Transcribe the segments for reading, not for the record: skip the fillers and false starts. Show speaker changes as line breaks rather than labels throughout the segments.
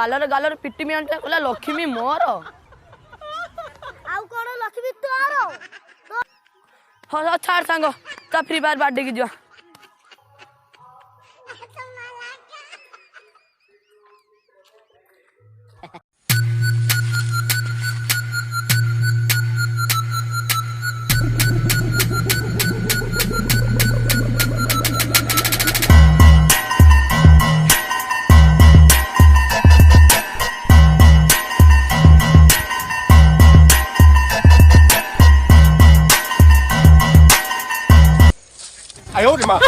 collar collar पिटिमी अंटे कहला लक्ष्मी मोर
आउ कोन लक्ष्मी तोर
हो छाड़ सांग ता फ्री फायर बाडे की जो
哎呦我的妈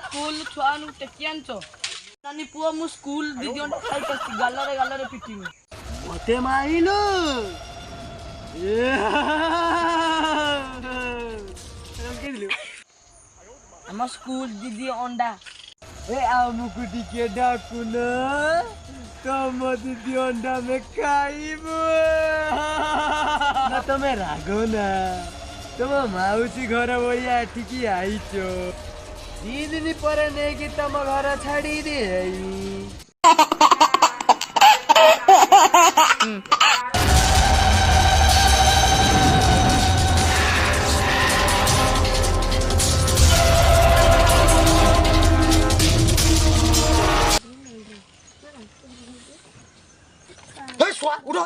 स्कूल छुआ टेकियान नानी पुआ मु स्कूल दीदी खाई गालरे गालरे पिटिमी
मते माइलो
हम स्कूल दीदी अंडा
ए आमुको टिके डाकुन तम दीदी अंडा में खाइबो ना तमे रागो ना तम माउसी घर बइया ठिकी आइचो दी दिन पर ने कि तम घर छाड़ी दे
嘿刷उठो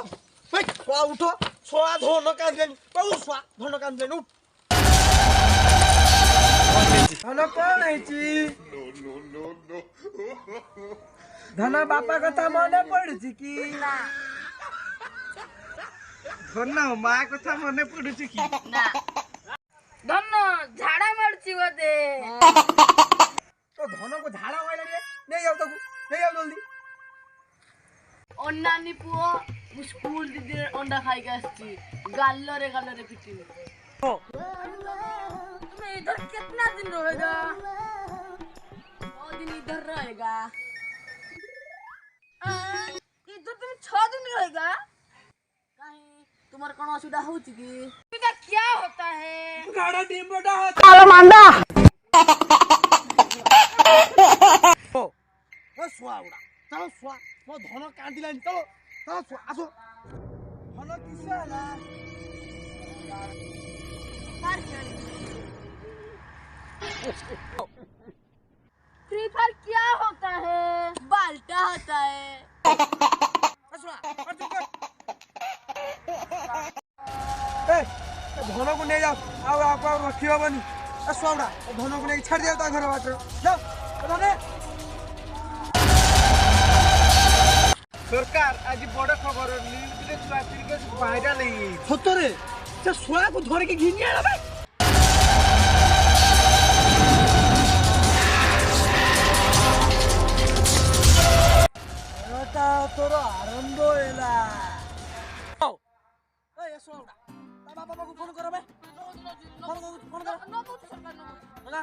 嘿刷उठो刷धन कांदलेन बाबू刷धन कांदलेन उठ
धन कौन हैची धन बापा कथा मने पडुची की धन माँ कथा मने पडुची की
ना धन झाड़ा मरची बोते
तो धन को झाड़ा वाला रे नहीं जाओ तक नहीं जाओ जल्दी
अन्नानी पुआ मु स्कूल दीदी अंडा खाई के आछी गालरे गालरे पिटिमी तुम इधर कितना दिन रहेगा 9 दिन इधर रहेगा इधर तुम 6 दिन रहेगा कहीं तुम्हारा कौन असुविधा होती की असुविधा क्या होता है
गाड़ा डिम्बोटा होता
चलो मांडा
ओ刷उड़ा चलो刷मो धन कांदिलान चलो चलो刷आसो
धन किसे होला
फ्री फायर क्या होता है बाल्टा होता है
ए धन को नहीं जाओ आओ आप रखियो बनी ए स्वाउडा धन को नहीं छाड़ दियो ता घर बाटर जाओ धने सरकार आज बड़ खबर न्यूज रे ट्रैफिक के वायरल है सतरे से सोया को धर के घिनी आला बे एटा तोर आरंभ होला ओ ए सोया ता बाबा को फोन करो बे फोन कर
नो तो सरकार नो
होला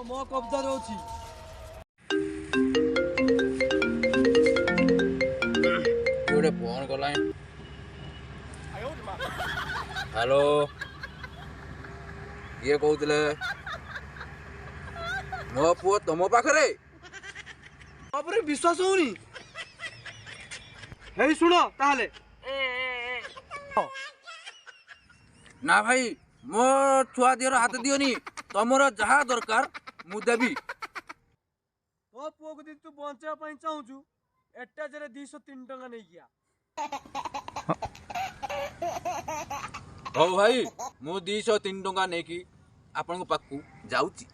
मो कब्जा रोची
गोटे फोन कला हेलो किए कहते मो पुओ तुम पाखे
अब विश्वास होनी हे सुनो ताहले
ना भाई मो छुआ दियर हाथ दियोनी तमर जहा दरकार मु देबी
तो पुओ को दिन तू बंचा पई चाहूछु एटा जरे 203 टका नै गया
हो भाई मु 203 टका नेकी आपन को पाकू जाउची